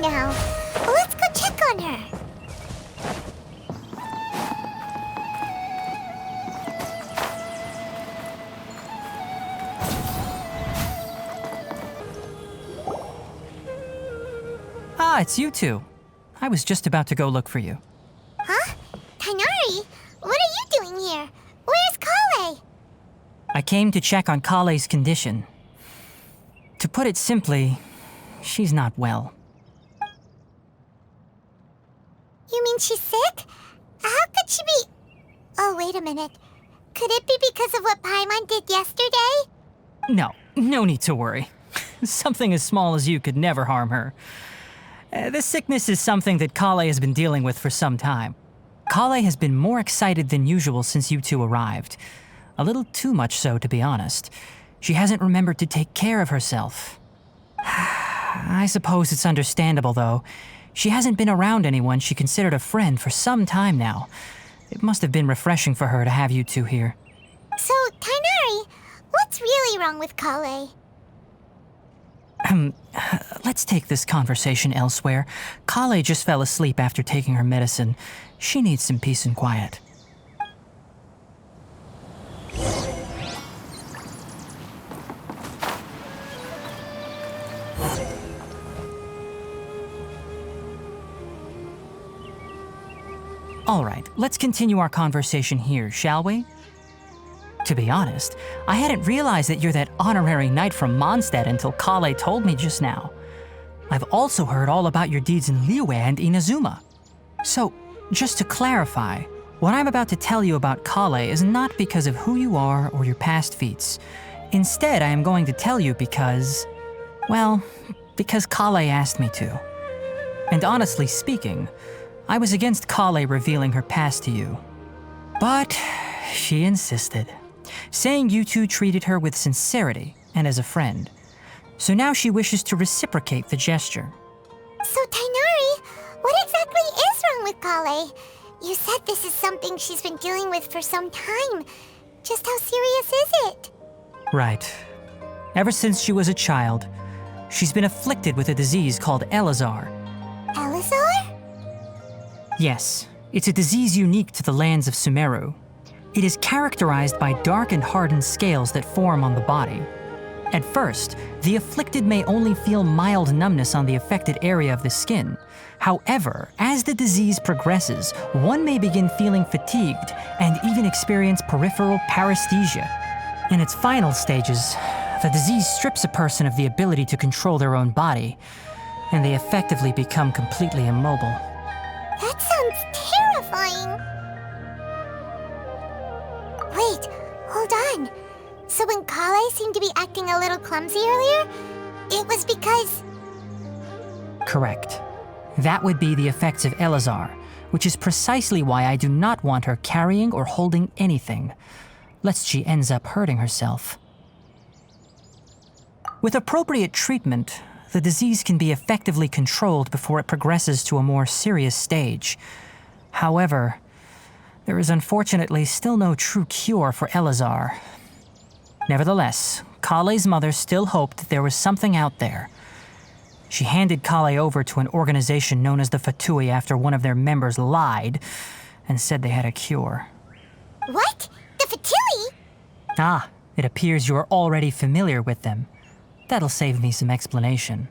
right now. Let's go check on her. Ah, it's you two. I was just about to go look for you. Huh? Tighnari? What are you doing here? Where's Collei? I came to check on Collei's condition. To put it simply, she's not well. You mean she's sick? How could she be... Oh, wait a minute. Could it be because of what Paimon did yesterday? No need to worry. Something as small as you could never harm her. This sickness is something that Collei has been dealing with for some time. Collei has been more excited than usual since you two arrived. A little too much so, to be honest. She hasn't remembered to take care of herself. I suppose it's understandable, though. She hasn't been around anyone she considered a friend for some time now. It must have been refreshing for her to have you two here. So, Tighnari, what's really wrong with Collei? Let's take this conversation elsewhere. Collei just fell asleep after taking her medicine. She needs some peace and quiet. All right, let's continue our conversation here, shall we? To be honest, I hadn't realized that you're that honorary knight from Mondstadt until Collei told me just now. I've also heard all about your deeds in Liyue and Inazuma. So, just to clarify, what I'm about to tell you about Collei is not because of who you are or your past feats. Instead, I am going to tell you because Collei asked me to. And honestly speaking, I was against Collei revealing her past to you. But she insisted, saying you two treated her with sincerity and as a friend. So now she wishes to reciprocate the gesture. So, Tighnari, what exactly is wrong with Collei? You said this is something she's been dealing with for some time. Just how serious is it? Right. Ever since she was a child, she's been afflicted with a disease called Elazar. Elazar? Yes, it's a disease unique to the lands of Sumeru. It is characterized by dark and hardened scales that form on the body. At first, the afflicted may only feel mild numbness on the affected area of the skin. However, as the disease progresses, one may begin feeling fatigued and even experience peripheral paresthesia. In its final stages, the disease strips a person of the ability to control their own body, and they effectively become completely immobile. That sounds terrifying. Wait, hold on. So when Collei seemed to be acting a little clumsy earlier, it was because... Correct. That would be the effects of Elazar, which is precisely why I do not want her carrying or holding anything, lest she ends up hurting herself. With appropriate treatment, the disease can be effectively controlled before it progresses to a more serious stage. However, there is unfortunately still no true cure for Elazar. Nevertheless, Collei's mother still hoped that there was something out there. She handed Collei over to an organization known as the Fatui after one of their members lied and said they had a cure. What? The Fatui? Ah, it appears you are already familiar with them. That'll save me some explanation.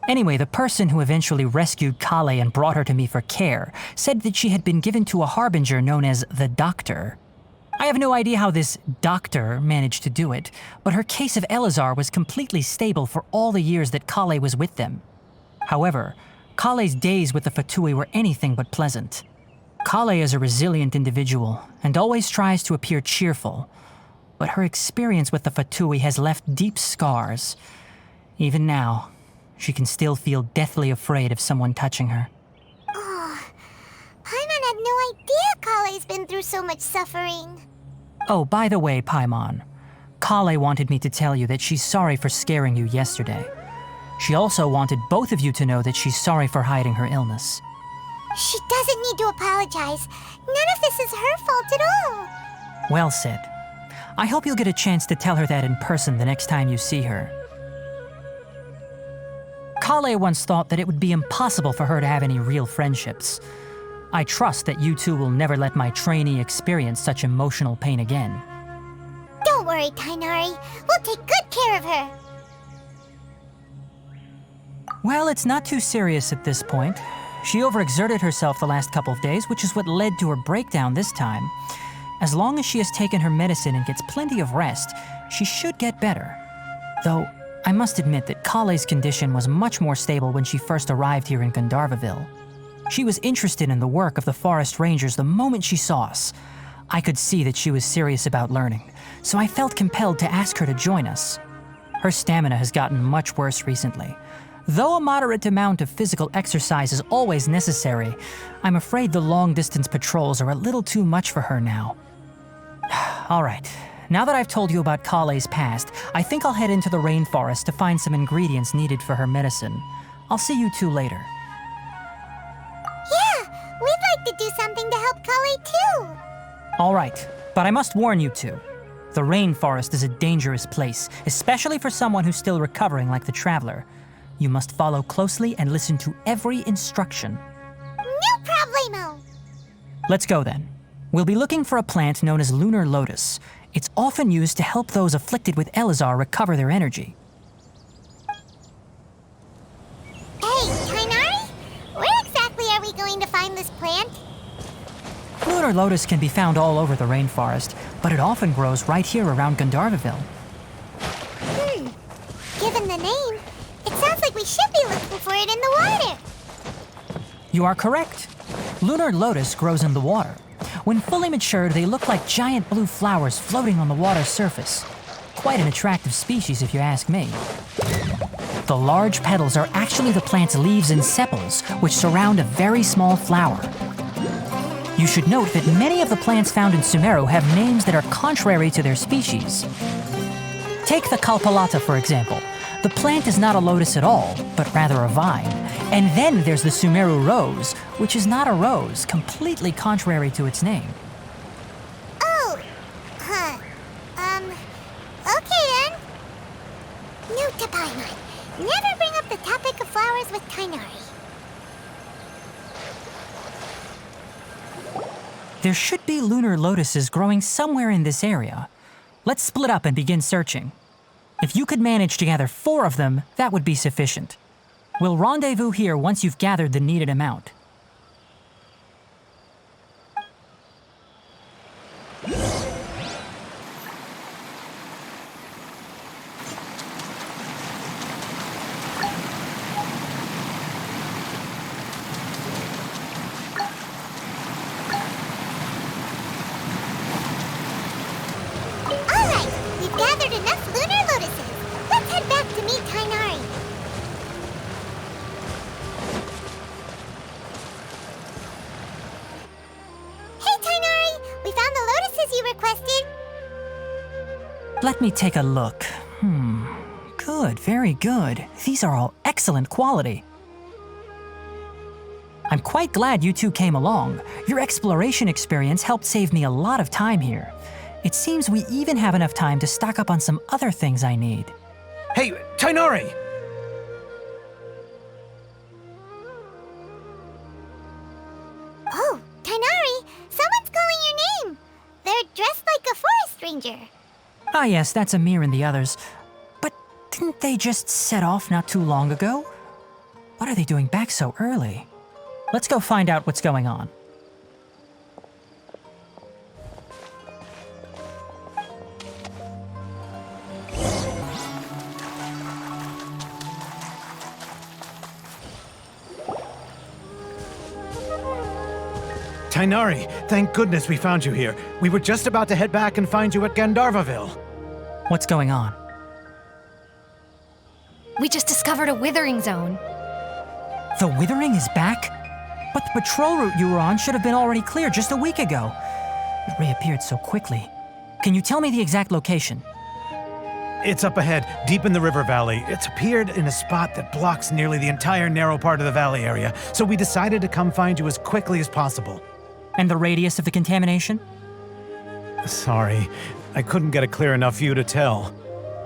Anyway, the person who eventually rescued Collei and brought her to me for care said that she had been given to a harbinger known as the Doctor. I have no idea how this doctor managed to do it, but her case of Elazar was completely stable for all the years that Collei was with them. However, Collei's days with the Fatui were anything but pleasant. Collei is a resilient individual and always tries to appear cheerful, but her experience with the Fatui has left deep scars. Even now, she can still feel deathly afraid of someone touching her. Oh, Paimon had no idea Collei's been through so much suffering. Oh, by the way, Paimon, Collei wanted me to tell you that she's sorry for scaring you yesterday. She also wanted both of you to know that she's sorry for hiding her illness. She doesn't need to apologize. None of this is her fault at all. Well said. I hope you'll get a chance to tell her that in person the next time you see her. Collei once thought that it would be impossible for her to have any real friendships. I trust that you two will never let my trainee experience such emotional pain again. Don't worry, Tighnari. We'll take good care of her. Well, it's not too serious at this point. She overexerted herself the last couple of days, which is what led to her breakdown this time. As long as she has taken her medicine and gets plenty of rest, she should get better. Though, I must admit that Collei's condition was much more stable when she first arrived here in Gandharva. She was interested in the work of the forest rangers the moment she saw us. I could see that she was serious about learning, so I felt compelled to ask her to join us. Her stamina has gotten much worse recently. Though a moderate amount of physical exercise is always necessary, I'm afraid the long-distance patrols are a little too much for her now. All right, now that I've told you about Collei's past, I think I'll head into the rainforest to find some ingredients needed for her medicine. I'll see you two later. Yeah, we'd like to do something to help Collei too. All right, but I must warn you two. The rainforest is a dangerous place, especially for someone who's still recovering like the Traveler. You must follow closely and listen to every instruction. No problemo! Let's go then. We'll be looking for a plant known as lunar lotus. It's often used to help those afflicted with Elazar recover their energy. Hey, Tighnari? Where exactly are we going to find this plant? Lunar lotus can be found all over the rainforest, but it often grows right here around Gandharva. Given the name, it sounds like we should be looking for it in the water. You are correct. Lunar lotus grows in the water. When fully matured, they look like giant blue flowers floating on the water's surface. Quite an attractive species, if you ask me. The large petals are actually the plant's leaves and sepals, which surround a very small flower. You should note that many of the plants found in Sumeru have names that are contrary to their species. Take the Kalpalata, for example. The plant is not a lotus at all, but rather a vine. And then there's the Sumeru rose, which is not a rose, completely contrary to its name. Oh, okay then. Note to Paimon. Never bring up the topic of flowers with Tighnari. There should be lunar lotuses growing somewhere in this area. Let's split up and begin searching. If you could manage to gather 4 of them, that would be sufficient. We'll rendezvous here once you've gathered the needed amount. Alright, we've gathered enough lunar lotuses. Let's head back to meet Tighnari. Hey Tighnari, we found the lotuses you requested. Let me take a look. Good, very good. These are all excellent quality. I'm quite glad you two came along. Your exploration experience helped save me a lot of time here. It seems we even have enough time to stock up on some other things I need. Hey, Tighnari! Oh, Tighnari, someone's calling your name. They're dressed like a forest ranger. Ah yes, that's Amir and the others. But didn't they just set off not too long ago? What are they doing back so early? Let's go find out what's going on. Tighnari, thank goodness we found you here. We were just about to head back and find you at Gandharva. What's going on? We just discovered a Withering Zone. The Withering is back? But the patrol route you were on should have been already clear just a week ago. It reappeared so quickly. Can you tell me the exact location? It's up ahead, deep in the river valley. It's appeared in a spot that blocks nearly the entire narrow part of the valley area, so we decided to come find you as quickly as possible. And the radius of the contamination? Sorry, I couldn't get a clear enough view to tell.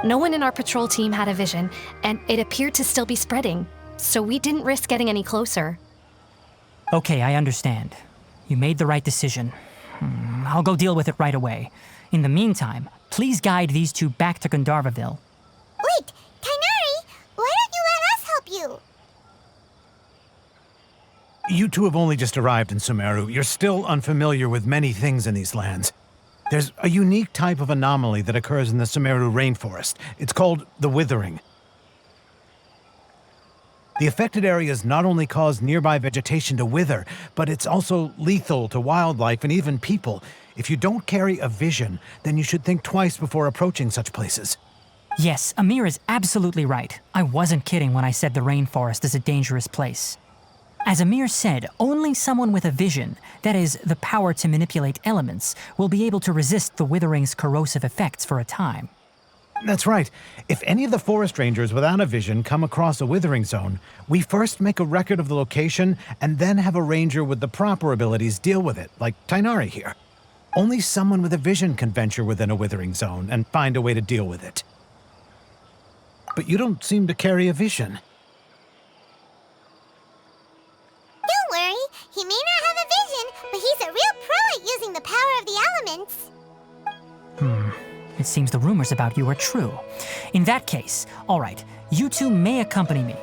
No one in our patrol team had a vision, and it appeared to still be spreading. so we didn't risk getting any closer. Okay, I understand. You made the right decision. I'll go deal with it right away. In the meantime, please guide these two back to Gandharva Ville. Wait, Tighnari, why don't you let us help you? You two have only just arrived in Sumeru. You're still unfamiliar with many things in these lands. There's a unique type of anomaly that occurs in the Sumeru rainforest. It's called the Withering. The affected areas not only cause nearby vegetation to wither, but it's also lethal to wildlife and even people. If you don't carry a vision, then you should think twice before approaching such places. Yes, Amir is absolutely right. I wasn't kidding when I said the rainforest is a dangerous place. As Amir said, only someone with a vision, that is, the power to manipulate elements, will be able to resist the Withering's corrosive effects for a time. That's right. If any of the forest rangers without a vision come across a Withering Zone, we first make a record of the location and then have a ranger with the proper abilities deal with it, like Tighnari here. Only someone with a vision can venture within a Withering Zone and find a way to deal with it. But you don't seem to carry a vision. Don't worry, he may not have a vision, but he's a real pro at using the power of the elements. It seems the rumors about you are true. In that case, all right, you two may accompany me.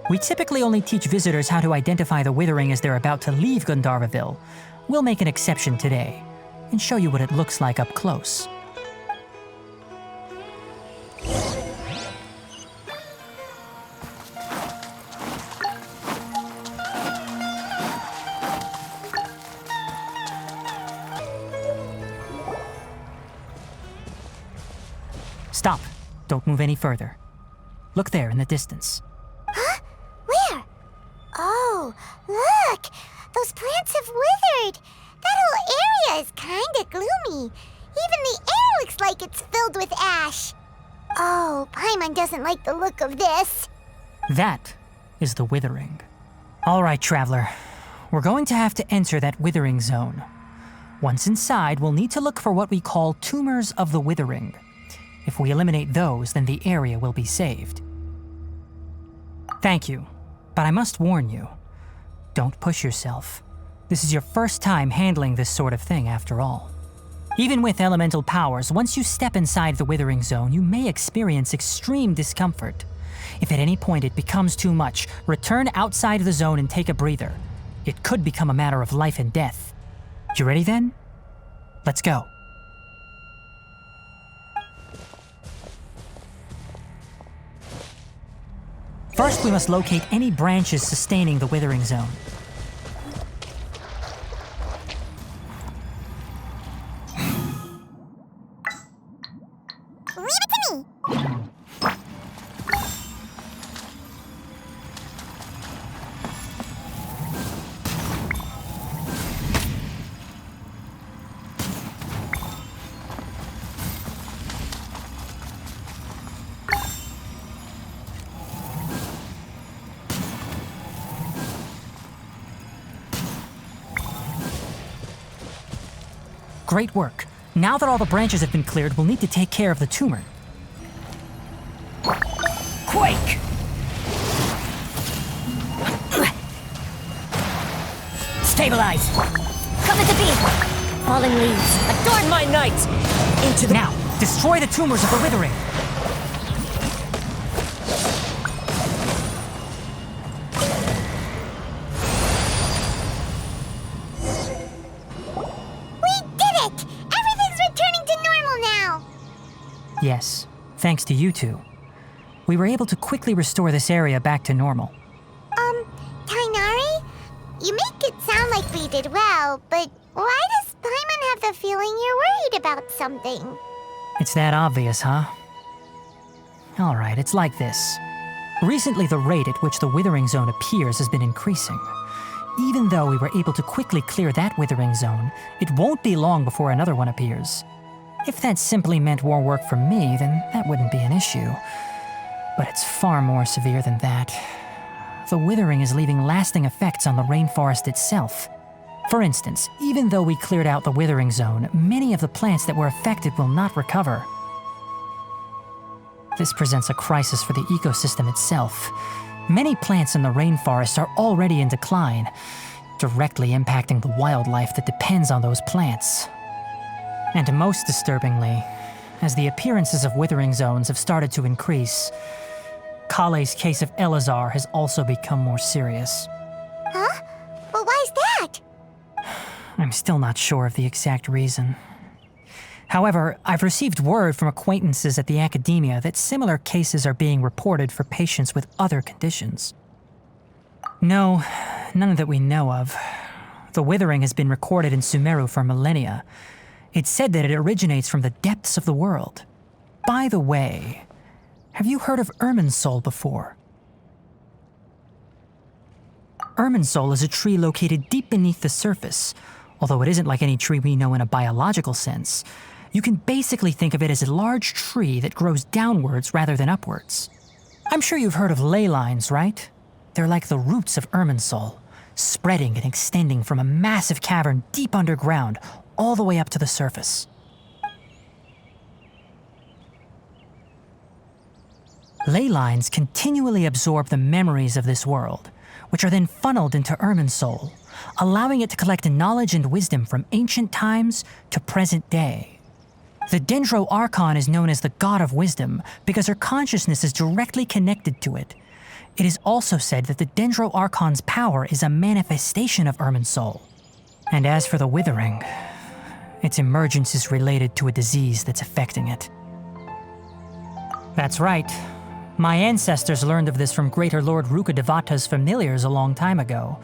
We typically only teach visitors how to identify the Withering as they're about to leave Gandharva Ville. We'll make an exception today and show you what it looks like up close. Stop. Don't move any further. Look there in the distance. Huh? Where? Oh, look! Those plants have withered! That whole area is kinda gloomy. Even the air looks like it's filled with ash. Oh, Paimon doesn't like the look of this. That is the Withering. All right, traveler. We're going to have to enter that Withering Zone. Once inside, we'll need to look for what we call tumors of the Withering. If we eliminate those, then the area will be saved. Thank you, but I must warn you. Don't push yourself. This is your first time handling this sort of thing, after all. Even with elemental powers, once you step inside the Withering Zone, you may experience extreme discomfort. If at any point it becomes too much, return outside the zone and take a breather. It could become a matter of life and death. You ready then? Let's go. First, we must locate any branches sustaining the Withering Zone. Leave it to me! Great work. Now that all the branches have been cleared, we'll need to take care of the tumor. Quake! Stabilize! Come into being! Falling leaves, adorn my night! Into the... Now, destroy the tumors of the Withering! Yes, thanks to you two. We were able to quickly restore this area back to normal. Tighnari? You make it sound like we did well, but why does Paimon have the feeling you're worried about something? It's that obvious, huh? Alright, it's like this. Recently, the rate at which the Withering Zone appears has been increasing. Even though we were able to quickly clear that Withering Zone, it won't be long before another one appears. If that simply meant more work for me, then that wouldn't be an issue. But it's far more severe than that. The Withering is leaving lasting effects on the rainforest itself. For instance, even though we cleared out the Withering Zone, many of the plants that were affected will not recover. This presents a crisis for the ecosystem itself. Many plants in the rainforest are already in decline, directly impacting the wildlife that depends on those plants. And most disturbingly, as the appearances of withering zones have started to increase, Collei's case of Elazar has also become more serious. Huh? Well, why's that? I'm still not sure of the exact reason. However, I've received word from acquaintances at the academia that similar cases are being reported for patients with other conditions. No, none that we know of. The withering has been recorded in Sumeru for millennia. It's said that it originates from the depths of the world. By the way, have you heard of Irminsul before? Irminsul is a tree located deep beneath the surface. Although it isn't like any tree we know in a biological sense, you can basically think of it as a large tree that grows downwards rather than upwards. I'm sure you've heard of ley lines, right? They're like the roots of Irminsul, spreading and extending from a massive cavern deep underground all the way up to the surface. Ley lines continually absorb the memories of this world, which are then funneled into Irminsul, allowing it to collect knowledge and wisdom from ancient times to present day. The Dendro Archon is known as the God of Wisdom because her consciousness is directly connected to it. It is also said that the Dendro Archon's power is a manifestation of Irminsul. And as for the Withering, its emergence is related to a disease that's affecting it. That's right. My ancestors learned of this from Greater Lord Rukkhadevata's familiars a long time ago.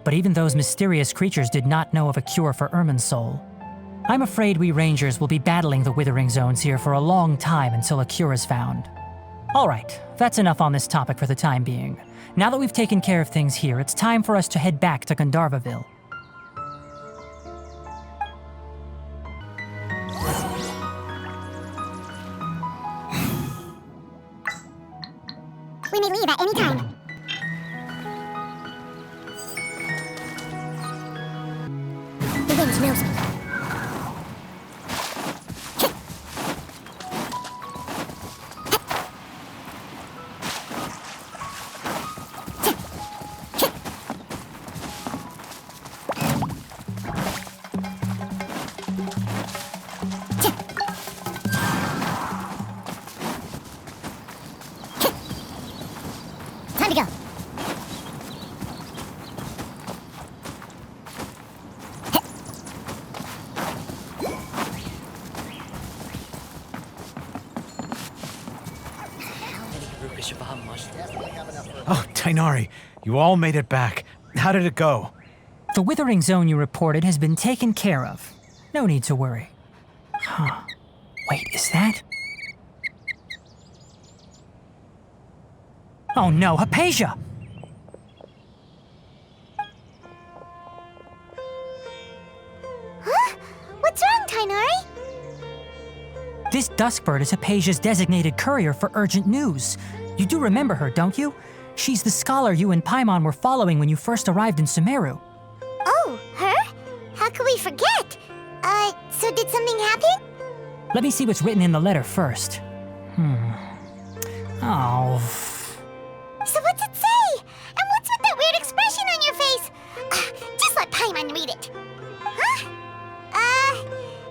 But even those mysterious creatures did not know of a cure for Irminsul. I'm afraid we Rangers will be battling the Withering Zones here for a long time until a cure is found. Alright, that's enough on this topic for the time being. Now that we've taken care of things here, it's time for us to head back to Gandharva Ville. We may leave at any time. The wind knows me. Time to go. Oh, Tighnari, you all made it back. How did it go? The Withering Zone you reported has been taken care of. No need to worry. Huh. Wait, is that? Oh no, Haypasia! Huh? What's wrong, Tighnari? This Duskbird is Haypasia's designated courier for urgent news. You do remember her, don't you? She's the scholar you and Paimon were following when you first arrived in Sumeru. Oh, her? How could we forget? So did something happen? Let me see what's written in the letter first. Oh. So what's it say? And what's with that weird expression on your face? Just let Paimon read it. Huh?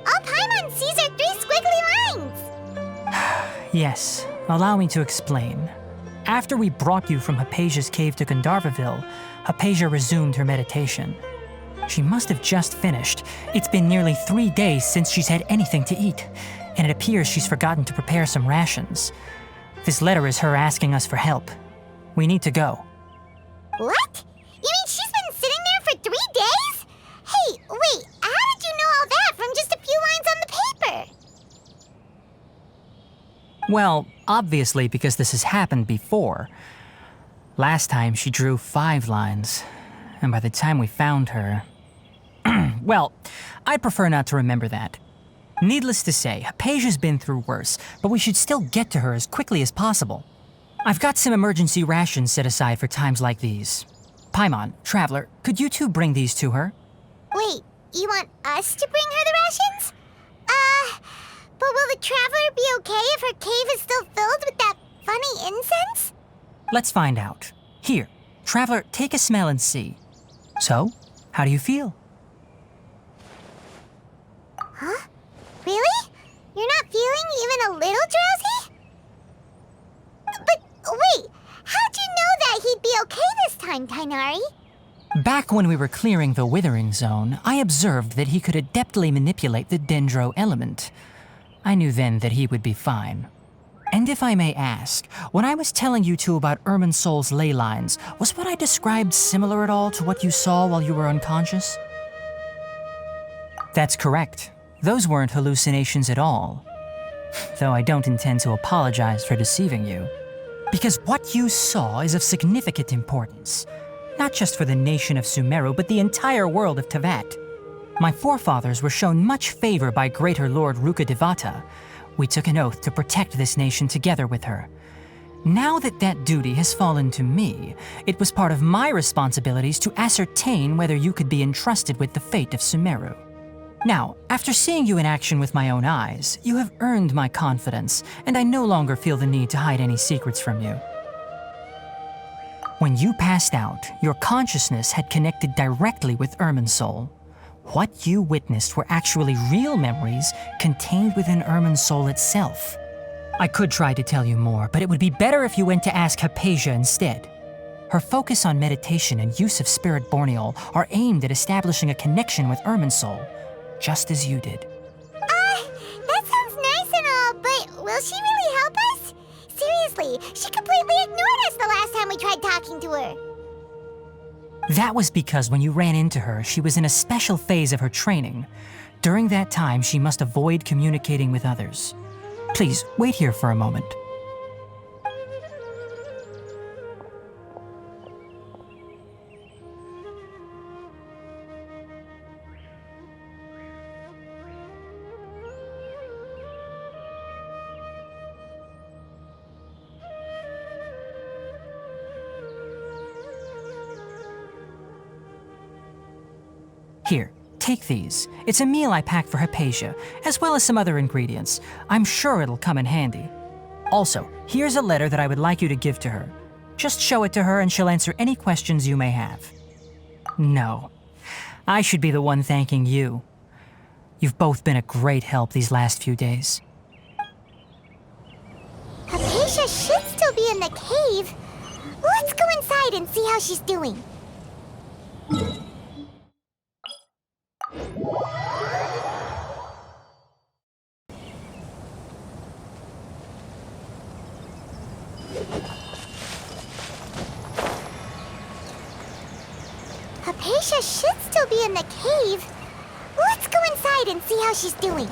All Paimon sees are 3 squiggly lines. Yes, allow me to explain. After we brought you from Haypasia's cave to Gandharva Ville, Haypasia resumed her meditation. She must have just finished. It's been nearly 3 days since she's had anything to eat, and it appears she's forgotten to prepare some rations. This letter is her asking us for help. We need to go. What? You mean she's been sitting there for 3 days? Hey, wait, how did you know all that from just a few lines on the paper? Well, obviously because this has happened before. Last time she drew 5 lines, and by the time we found her... Well, I'd prefer not to remember that. Needless to say, Haypasia's been through worse, but we should still get to her as quickly as possible. I've got some emergency rations set aside for times like these. Paimon, Traveler, could you two bring these to her? Wait, you want us to bring her the rations? But will the Traveler be okay if her cave is still filled with that funny incense? Let's find out. Here, traveler, take a smell and see. So, how do you feel? Huh? Really? You're not feeling even a little drowsy? But wait, how'd you know that he'd be okay this time, Tighnari? Back when we were clearing the Withering Zone, I observed that he could adeptly manipulate the dendro element. I knew then that he would be fine. And if I may ask, when I was telling you two about Irminsul's ley lines, was what I described similar at all to what you saw while you were unconscious? That's correct. Those weren't hallucinations at all. Though I don't intend to apologize for deceiving you. Because what you saw is of significant importance. Not just for the nation of Sumeru, but the entire world of Teyvat. My forefathers were shown much favor by Greater Lord Rukkhadevata. We took an oath to protect this nation together with her. Now that that duty has fallen to me, it was part of my responsibilities to ascertain whether you could be entrusted with the fate of Sumeru. Now, after seeing you in action with my own eyes, you have earned my confidence, and I no longer feel the need to hide any secrets from you. When you passed out, your consciousness had connected directly with Irminsul. What you witnessed were actually real memories contained within Irminsul itself. I could try to tell you more, but it would be better if you went to ask Haypasia instead. Her focus on meditation and use of spirit borneol are aimed at establishing a connection with Irminsul, just as you did. That sounds nice and all, but will she really help us? Seriously, she completely ignored us the last time we tried talking to her. That was because when you ran into her, she was in a special phase of her training. During that time, she must avoid communicating with others. Please, wait here for a moment. Here, take these. It's a meal I packed for Haypasia, as well as some other ingredients. I'm sure it'll come in handy. Also, here's a letter that I would like you to give to her. Just show it to her and she'll answer any questions you may have. No, I should be the one thanking you. You've both been a great help these last few days. Haypasia should still be in the cave. Let's go inside and see how she's doing. Haypasia should still be in the cave. Let's go inside and see how she's doing.